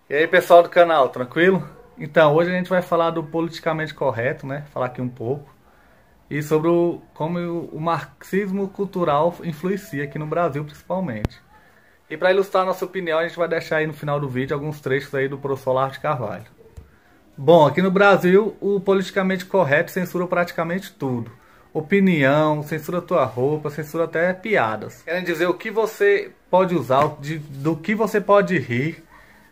E aí, pessoal do canal, tranquilo? Então, hoje a gente vai falar do politicamente correto, né? Falar aqui um pouco. E sobre como o marxismo cultural influencia aqui no Brasil, principalmente. E para ilustrar a nossa opinião, a gente vai deixar aí no final do vídeo alguns trechos aí do professor Olavo de Carvalho. Bom, aqui no Brasil, o politicamente correto censura praticamente tudo. Opinião, censura tua roupa, censura até piadas. Querem dizer o que você pode usar, do que você pode rir,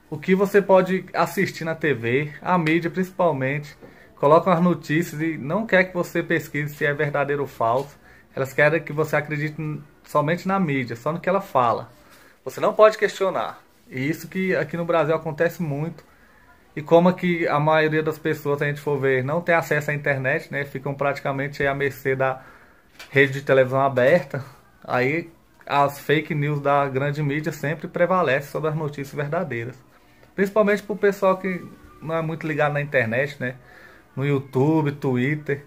o que você pode assistir na TV, a mídia principalmente. Colocam as notícias e não quer que você pesquise se é verdadeiro ou falso. Elas querem que você acredite somente na mídia, só no que ela fala. Você não pode questionar. E isso que aqui no Brasil acontece muito. E como aqui a maioria das pessoas, se a gente for ver, não tem acesso à internet, né? Ficam praticamente à mercê da rede de televisão aberta. Aí as fake news da grande mídia sempre prevalecem sobre as notícias verdadeiras. Principalmente para o pessoal que não é muito ligado na internet, né? No YouTube, Twitter,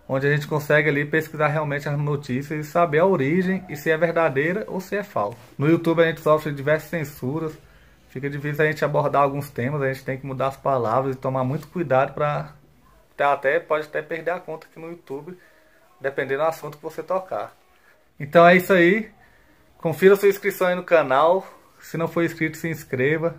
onde a gente consegue ali pesquisar realmente as notícias e saber a origem e se é verdadeira ou se é falsa. No YouTube a gente sofre diversas censuras. Fica difícil a gente abordar alguns temas, a gente tem que mudar as palavras e tomar muito cuidado para pode até perder a conta aqui no YouTube, dependendo do assunto que você tocar. Então é isso aí. Confira sua inscrição aí no canal. Se não for inscrito, se inscreva.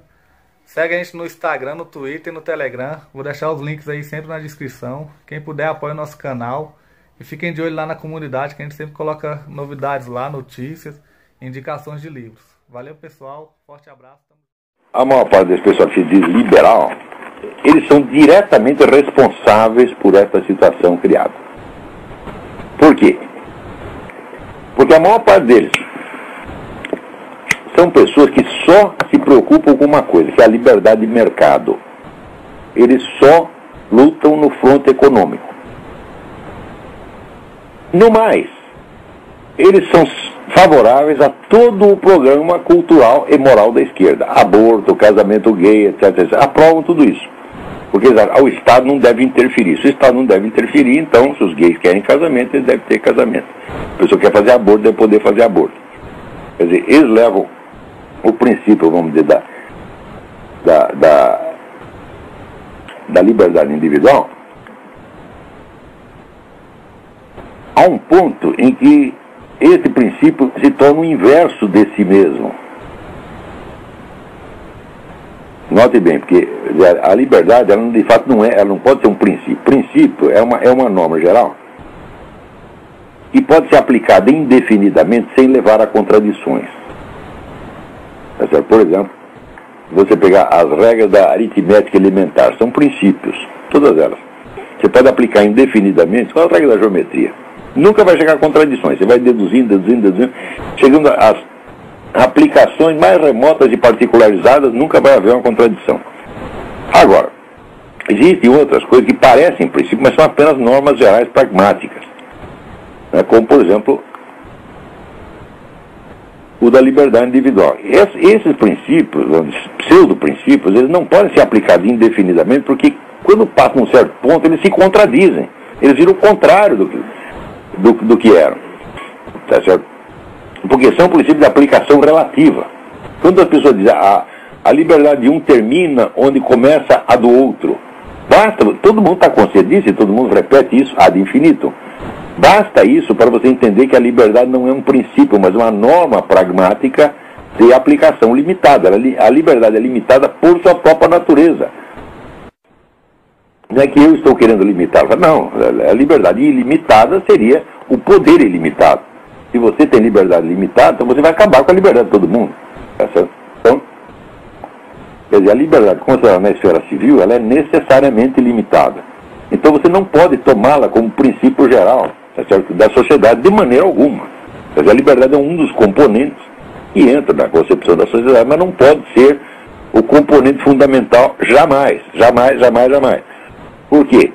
Segue a gente no Instagram, no Twitter e no Telegram. Vou deixar os links aí sempre na descrição. Quem puder, apoie o nosso canal. E fiquem de olho lá na comunidade, que a gente sempre coloca novidades lá, notícias, indicações de livros. Valeu, pessoal. Forte abraço. A maior parte das pessoas que se diz liberal, eles são diretamente responsáveis por essa situação criada. Por quê? Porque a maior parte deles são pessoas que só se preocupam com uma coisa, que é a liberdade de mercado. Eles só lutam no fronte econômico. No mais, eles são favoráveis a todo o programa cultural e moral da esquerda. Aborto, casamento gay, etc. Aprovam tudo isso. Porque o Estado não deve interferir. Se o Estado não deve interferir, então, se os gays querem casamento, eles devem ter casamento. Se a pessoa quer fazer aborto, deve poder fazer aborto. Quer dizer, eles levam o princípio, vamos dizer, da liberdade individual a um ponto em que esse princípio se torna o inverso de si mesmo. Note bem, porque a liberdade, ela de fato não é, ela não pode ser um princípio. Princípio é uma norma geral e pode ser aplicada indefinidamente sem levar a contradições. Por exemplo, você pegar as regras da aritmética elementar, são princípios, todas elas. Você pode aplicar indefinidamente, são as regras da geometria. Nunca vai chegar a contradições, você vai deduzindo, chegando às aplicações mais remotas e particularizadas, nunca vai haver uma contradição. Agora, existem outras coisas que parecem princípios, mas são apenas normas gerais pragmáticas, né? Como, por exemplo, o da liberdade individual. Esses princípios, pseudo-princípios, eles não podem ser aplicados indefinidamente, porque quando passam um certo ponto, eles se contradizem, eles viram o contrário do que eram. Tá certo? Porque são princípios de aplicação relativa. Quando as pessoas dizem a liberdade de um termina onde começa a do outro, basta, todo mundo está consciente disso e todo mundo repete isso ad infinitum. Basta isso para você entender que a liberdade não é um princípio, mas uma norma pragmática de aplicação limitada. A liberdade é limitada por sua própria natureza. Não é que eu estou querendo limitá-la. Não, a liberdade ilimitada seria o poder ilimitado. Se você tem liberdade limitada, então você vai acabar com a liberdade de todo mundo. Tá certo? Então, quer dizer, a liberdade considerada na esfera civil, ela é necessariamente limitada. Então você não pode tomá-la como princípio geral, tá certo, da sociedade de maneira alguma. Quer dizer, a liberdade é um dos componentes que entra na concepção da sociedade, mas não pode ser o componente fundamental jamais. Por quê?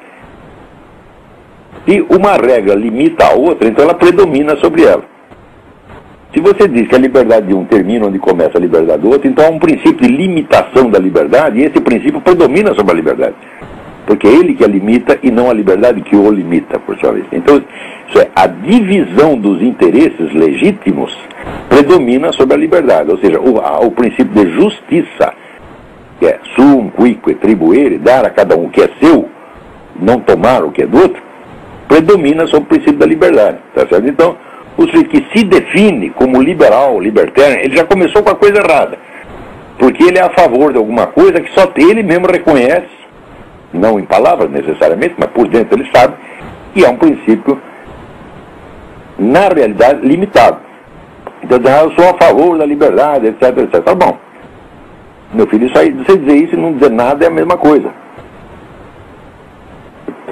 Se uma regra limita a outra, então ela predomina sobre ela. Se você diz que a liberdade de um termina onde começa a liberdade do outro, então há um princípio de limitação da liberdade, e esse princípio predomina sobre a liberdade. Porque é ele que a limita e não a liberdade que o limita, por sua vez. Então, isso é, a divisão dos interesses legítimos predomina sobre a liberdade. Ou seja, o princípio de justiça que é sum quique tribuere, dar a cada um o que é seu, não tomar o que é do outro, predomina sobre o princípio da liberdade, tá certo? Então, o sujeito que se define como liberal, libertário, ele já começou com a coisa errada, porque ele é a favor de alguma coisa que só ele mesmo reconhece, não em palavras necessariamente, mas por dentro ele sabe, que é um princípio, na realidade, limitado. Então, eu sou a favor da liberdade, etc, etc. Tá bom. Meu filho, isso aí, você dizer isso e não dizer nada é a mesma coisa.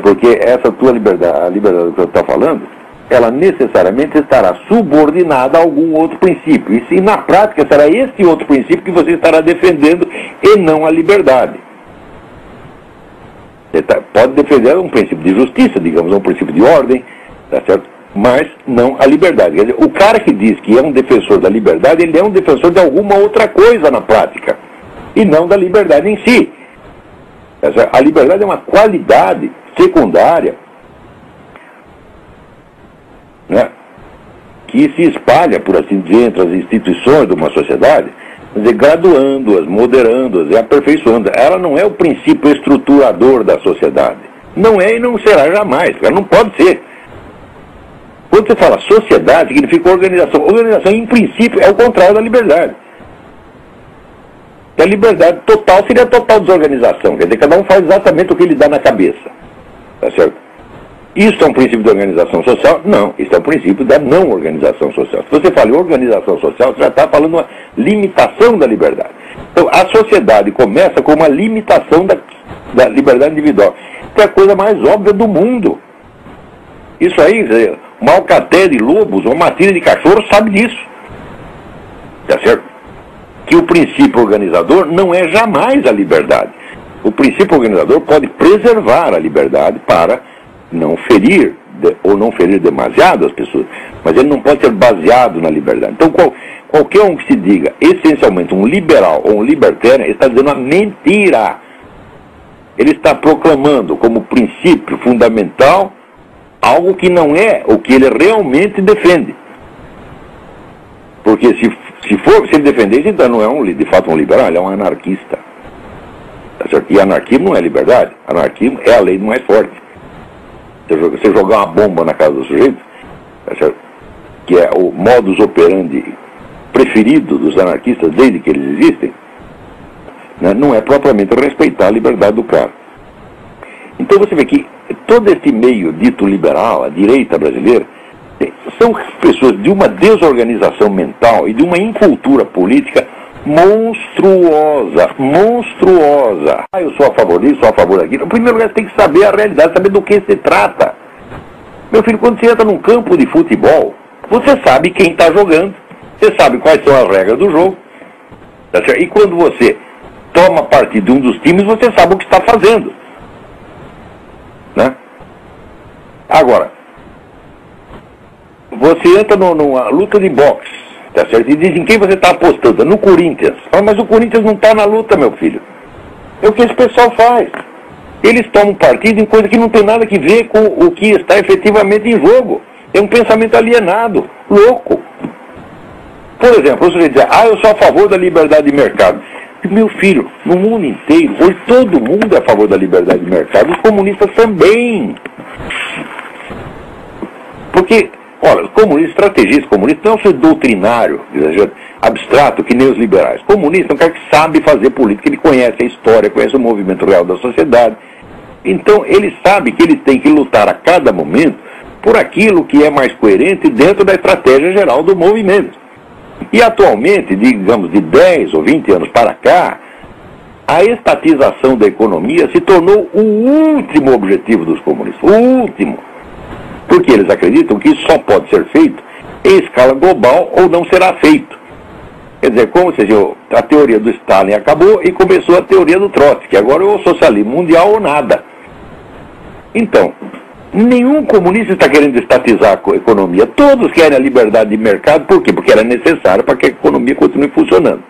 Porque essa tua liberdade, a liberdade que você está falando, ela necessariamente estará subordinada a algum outro princípio. E se na prática será esse outro princípio que você estará defendendo e não a liberdade. Você pode defender um princípio de justiça, digamos, um princípio de ordem, tá certo? Mas não a liberdade. Quer dizer, o cara que diz que é um defensor da liberdade, ele é um defensor de alguma outra coisa na prática, e não da liberdade em si. A liberdade é uma qualidade secundária, né, que se espalha, por assim dizer, entre as instituições de uma sociedade, quer dizer, graduando-as, moderando-as e aperfeiçoando. Ela não é o princípio estruturador da sociedade. Não é e não será jamais. Ela não pode ser. Quando você fala sociedade, significa organização. Organização, em princípio, é o contrário da liberdade. A liberdade total seria a total desorganização. Quer dizer, cada um faz exatamente o que lhe dá na cabeça. Tá certo? Isso é um princípio de organização social? Não. Isso é um princípio da não organização social. Se você fala em organização social, você já está falando uma limitação da liberdade. Então, a sociedade começa com uma limitação da liberdade individual. Que é a coisa mais óbvia do mundo. Isso aí, uma alcateia de lobos, uma matilha de cachorro sabe disso. Tá certo? Que o princípio organizador não é jamais a liberdade. O princípio organizador pode preservar a liberdade para não ferir, ou não ferir demasiado as pessoas, mas ele não pode ser baseado na liberdade. Então, qualquer um que se diga essencialmente um liberal ou um libertário está dizendo uma mentira. Ele está proclamando como princípio fundamental algo que não é o que ele realmente defende. Porque se ele defender isso, então não é de fato um liberal, ele é um anarquista. Tá certo? E anarquismo não é liberdade, anarquismo é a lei do mais forte. Você jogar uma bomba na casa do sujeito, tá certo? Que é o modus operandi preferido dos anarquistas desde que eles existem, né? Não é propriamente respeitar a liberdade do cara. Então você vê que todo esse meio dito liberal, a direita brasileira, são pessoas de uma desorganização mental e de uma incultura política monstruosa, monstruosa. Eu sou a favor disso, sou a favor daquilo. Em primeiro lugar, você tem que saber a realidade, saber do que se trata. Meu filho, quando você entra num campo de futebol, você sabe quem está jogando, você sabe quais são as regras do jogo, tá certo? E quando você toma partido de um dos times, você sabe o que está fazendo, né? Agora, você entra numa luta de boxe, tá certo? E diz em quem você está apostando? No Corinthians. Ah, mas o Corinthians não está na luta, meu filho. É o que esse pessoal faz. Eles tomam partido em coisa que não tem nada a ver com o que está efetivamente em jogo. É um pensamento alienado, louco. Por exemplo, o sujeito diz, eu sou a favor da liberdade de mercado. Meu filho, no mundo inteiro, hoje todo mundo é a favor da liberdade de mercado, os comunistas também. Porque, olha, os comunistas, estrategistas comunistas, não é um sujeito doutrinário, abstrato, que nem os liberais. Comunista é um cara que sabe fazer política, ele conhece a história, conhece o movimento real da sociedade. Então, ele sabe que ele tem que lutar a cada momento por aquilo que é mais coerente dentro da estratégia geral do movimento. E atualmente, digamos, de 10 ou 20 anos para cá, a estatização da economia se tornou o último objetivo dos comunistas, o último. Porque eles acreditam que isso só pode ser feito em escala global ou não será feito. Quer dizer, como se diz, a teoria do Stalin acabou e começou a teoria do Trotsky, agora é o socialismo mundial ou nada. Então, nenhum comunista está querendo estatizar a economia, todos querem a liberdade de mercado, por quê? Porque ela é necessária para que a economia continue funcionando.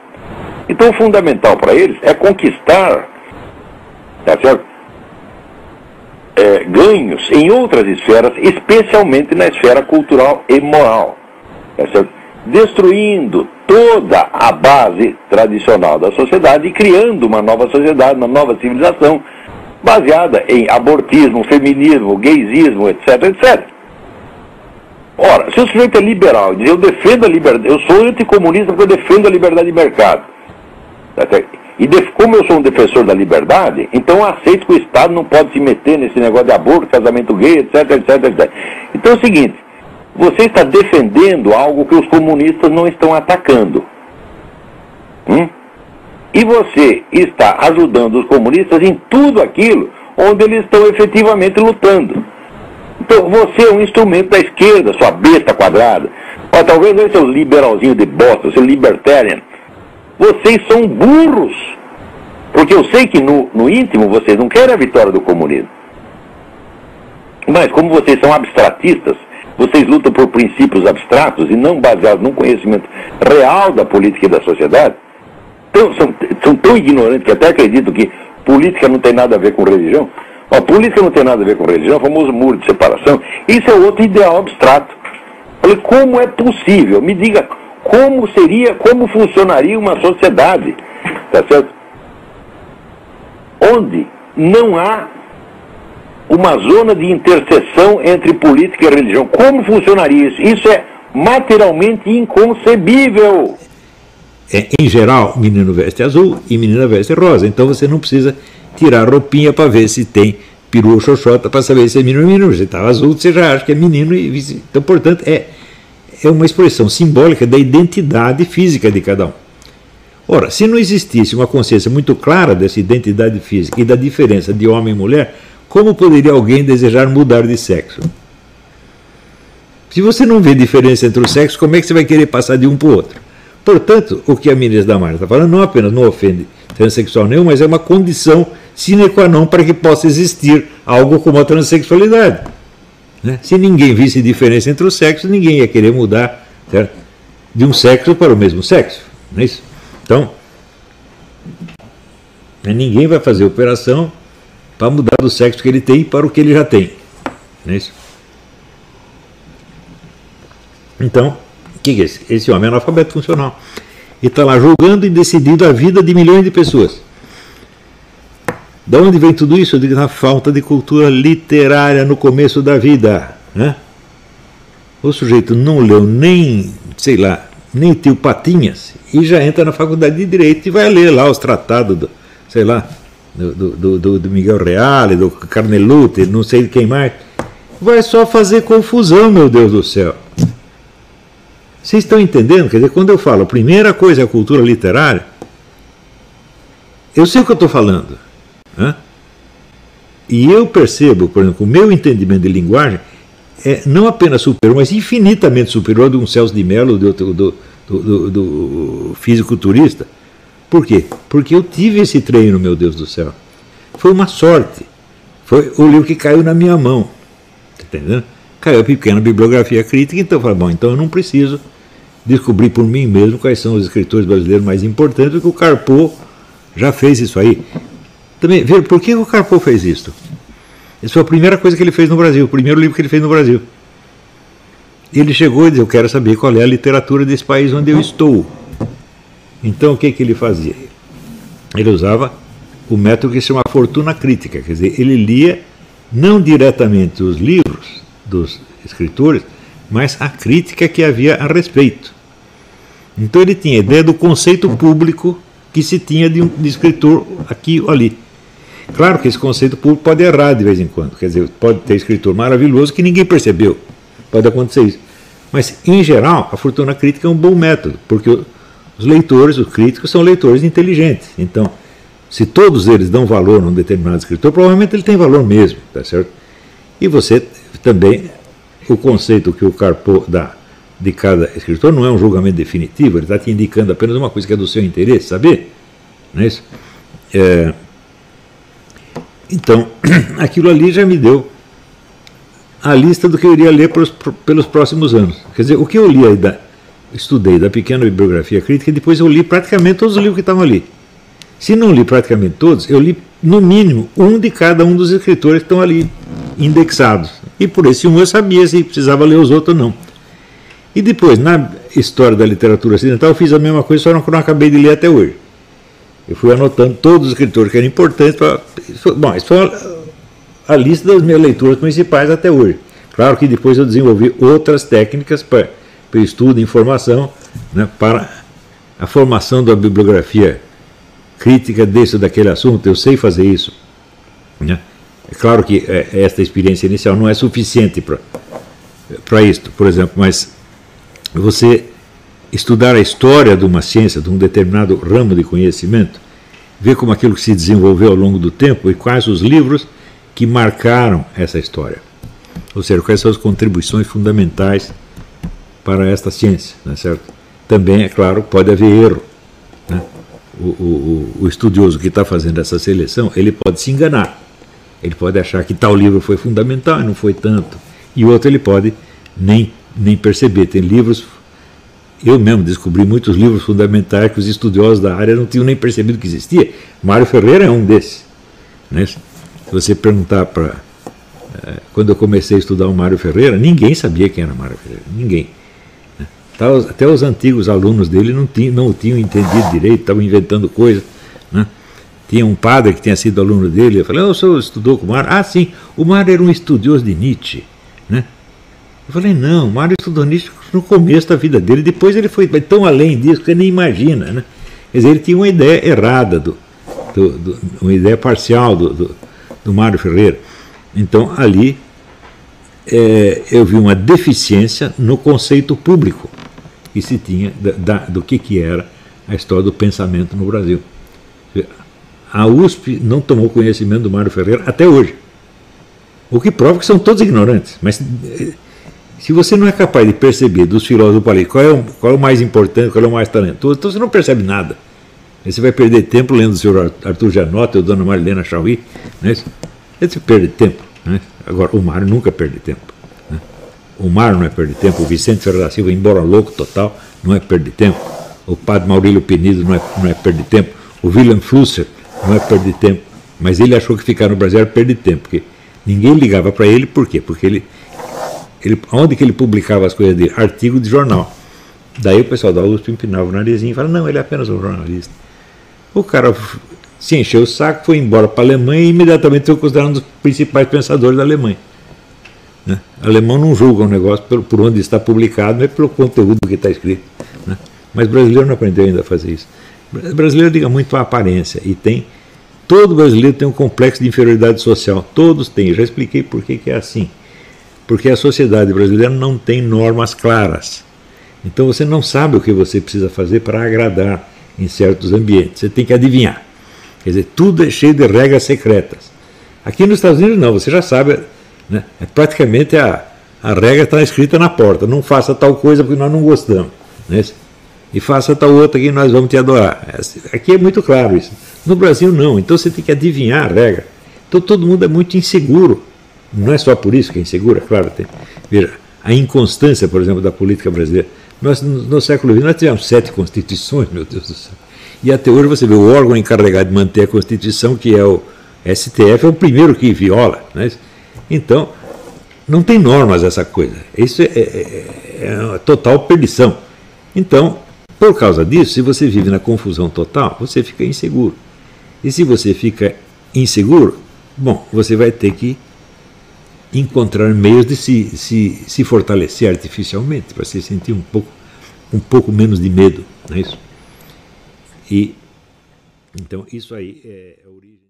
Então, o fundamental para eles é conquistar, tá certo? Ganhos em outras esferas, especialmente na esfera cultural e moral, tá certo? Destruindo toda a base tradicional da sociedade e criando uma nova sociedade, uma nova civilização, baseada em abortismo, feminismo, gaysismo, etc, etc. Ora, se o sujeito é liberal e diz, eu defendo a liberdade, eu sou anticomunista porque eu defendo a liberdade de mercado. E como eu sou um defensor da liberdade, então eu aceito que o Estado não pode se meter nesse negócio de aborto, casamento gay, etc, etc, etc. Então é o seguinte, você está defendendo algo que os comunistas não estão atacando. E você está ajudando os comunistas em tudo aquilo onde eles estão efetivamente lutando. Então você é um instrumento da esquerda, sua besta quadrada. Ou talvez esse é o liberalzinho de bosta, seu libertarian. Vocês são burros. Porque eu sei que no íntimo vocês não querem a vitória do comunismo. Mas como vocês são abstratistas, vocês lutam por princípios abstratos e não baseados num conhecimento real da política e da sociedade, então, são tão ignorantes que até acreditam que política não tem nada a ver com religião. A política não tem nada a ver com religião, o famoso muro de separação. Isso é outro ideal abstrato. Falei, como é possível? Me diga como funcionaria uma sociedade, tá certo? Onde não há uma zona de interseção entre política e religião. Como funcionaria isso? Isso é materialmente inconcebível. Em geral, menino veste azul e menina veste rosa. Então você não precisa tirar a roupinha para ver se tem peru ou xoxota para saber se é menino ou menino. Se está azul, você já acha que é menino. Então, portanto, é uma expressão simbólica da identidade física de cada um. Ora, se não existisse uma consciência muito clara dessa identidade física e da diferença de homem e mulher, como poderia alguém desejar mudar de sexo? Se você não vê diferença entre os sexos, como é que você vai querer passar de um para o outro? Portanto, o que a ministra Damares está falando não apenas não ofende transexual nenhum, mas é uma condição sine qua non para que possa existir algo como a transexualidade. Né? Se ninguém visse diferença entre os sexos, ninguém ia querer mudar, certo? De um sexo para o mesmo sexo. Não é isso? Então, ninguém vai fazer operação para mudar do sexo que ele tem para o que ele já tem. Não é isso? Então, o que é esse? Esse homem é analfabeto funcional. E está lá julgando e decidindo a vida de milhões de pessoas. Da onde vem tudo isso? Eu digo, na falta de cultura literária no começo da vida. Né? O sujeito não leu nem, sei lá, nem Tio Patinhas e já entra na faculdade de Direito e vai ler lá os tratados do, sei lá, do Miguel Reale, do Carneluti, não sei de quem mais. Vai só fazer confusão, meu Deus do céu. Vocês estão entendendo? Quer dizer, quando eu falo a primeira coisa é a cultura literária, eu sei o que eu estou falando. Né? E eu percebo, por exemplo, o meu entendimento de linguagem é não apenas superior, mas infinitamente superior ao de um Celso de Mello, do fisiculturista. Por quê? Porque eu tive esse treino, meu Deus do céu. Foi uma sorte. Foi o livro que caiu na minha mão. Está entendendo? Caiu a pequena bibliografia crítica, então eu falei, bom, então eu não preciso descobrir por mim mesmo quais são os escritores brasileiros mais importantes, porque o Carpo já fez isso aí. Também, veja, por que o Carpo fez isso? Essa foi a primeira coisa que ele fez no Brasil, o primeiro livro que ele fez no Brasil. Ele chegou e disse, eu quero saber qual é a literatura desse país onde eu estou. Então o que ele fazia? Ele usava o método que se chama fortuna crítica, quer dizer, ele lia não diretamente os livros dos escritores, mas a crítica que havia a respeito. Então ele tinha ideia do conceito público que se tinha de escritor aqui ou ali. Claro que esse conceito público pode errar de vez em quando, quer dizer, pode ter escritor maravilhoso que ninguém percebeu, pode acontecer isso. Mas, em geral, a fortuna crítica é um bom método, porque os leitores, os críticos, são leitores inteligentes. Então, se todos eles dão valor num determinado escritor, provavelmente ele tem valor mesmo, tá certo? E você também, o conceito que o Carpo dá de cada escritor não é um julgamento definitivo, ele está te indicando apenas uma coisa que é do seu interesse, saber? Não é isso? Então, aquilo ali já me deu a lista do que eu iria ler pelos próximos anos. Quer dizer, o que eu li aí, estudei da pequena bibliografia crítica, e depois eu li praticamente todos os livros que estavam ali. Se não li praticamente todos, eu li no mínimo um de cada um dos escritores que estão ali indexados. E por esse um eu sabia se precisava ler os outros ou não. E depois, história da literatura ocidental, eu fiz a mesma coisa, só que não acabei de ler até hoje. Eu fui anotando todos os escritores que eram importantes. Bom, isso foi a lista das minhas leituras principais até hoje. Claro que depois eu desenvolvi outras técnicas para o estudo e informação, né, para a formação da bibliografia crítica desse ou daquele assunto. Eu sei fazer isso, né? É claro que esta experiência inicial não é suficiente para isto, por exemplo, mas você estudar a história de uma ciência, de um determinado ramo de conhecimento, ver como aquilo se desenvolveu ao longo do tempo e quais os livros que marcaram essa história. Ou seja, quais são as contribuições fundamentais para esta ciência, não é certo? Também, é claro, pode haver erro, né? O estudioso que está fazendo essa seleção, ele pode se enganar. Ele pode achar que tal livro foi fundamental e não foi tanto. E outro ele pode nem perceber. Tem livros... Eu mesmo descobri muitos livros fundamentais que os estudiosos da área não tinham nem percebido que existia. Mário Ferreira é um desses, né? Se você perguntar para... Quando eu comecei a estudar o Mário Ferreira, ninguém sabia quem era Mário Ferreira. Ninguém. Até os antigos alunos dele não o tinham entendido direito, estavam inventando coisas, né? Tinha um padre que tinha sido aluno dele, eu falei, o senhor estudou com o Mário? Ah, sim, o Mário era um estudioso de Nietzsche, né? Eu falei, não, o Mário estudou Nietzsche no começo da vida dele, depois ele foi tão além disso que você nem imagina, né? Quer dizer, ele tinha uma ideia errada, uma ideia parcial do Mário Ferreira. Então, ali, eu vi uma deficiência no conceito público que se tinha do que era a história do pensamento no Brasil. A USP não tomou conhecimento do Mário Ferreira até hoje. O que prova que são todos ignorantes. Mas se você não é capaz de perceber dos filósofos ali qual é o mais importante, qual é o mais talentoso, então você não percebe nada. Aí você vai perder tempo lendo o senhor Arthur Janota ou Dona Marilena Chauí, né? Você perde tempo, né? Agora, o Mário nunca perde tempo, né? O Mário não é perder tempo, o Vicente Ferreira da Silva, embora louco total, não é perder tempo. O padre Maurílio Penido não é perder tempo. O Wilhelm Flusser não é perder tempo. Mas ele achou que ficar no Brasil era perder tempo, porque ninguém ligava para ele. Por quê? Porque onde que ele publicava as coisas dele? Artigo de jornal. Daí o pessoal da USP empinava o narizinho e falava, não, ele é apenas um jornalista. O cara se encheu o saco, foi embora para a Alemanha e imediatamente foi considerado um dos principais pensadores da Alemanha, né? O alemão não julga um negócio por onde está publicado, não é pelo conteúdo que está escrito, né? Mas o brasileiro não aprendeu ainda a fazer isso. O brasileiro liga muito à aparência e todo brasileiro tem um complexo de inferioridade social. Todos têm. Eu já expliquei por que é assim. Porque a sociedade brasileira não tem normas claras. Então você não sabe o que você precisa fazer para agradar em certos ambientes. Você tem que adivinhar. Quer dizer, tudo é cheio de regras secretas. Aqui nos Estados Unidos não, você já sabe, né? Praticamente a regra está escrita na porta. Não faça tal coisa porque nós não gostamos, né? E faça tal outra que nós vamos te adorar. Aqui é muito claro isso. No Brasil não, então você tem que adivinhar a regra. Então todo mundo é muito inseguro. Não é só por isso que é inseguro, é claro. Veja, a inconstância, por exemplo, da política brasileira. Nós, no século XX, nós tivemos 7 constituições, meu Deus do céu. E até hoje você vê o órgão encarregado de manter a Constituição, que é o STF, é o primeiro que viola, né? Então, não tem normas essa coisa. Isso é uma total perdição. Então, por causa disso, se você vive na confusão total, você fica inseguro. E se você fica inseguro, bom, você vai ter que encontrar meios de se fortalecer artificialmente, para se sentir um pouco menos de medo, não é isso? E então isso aí é a origem.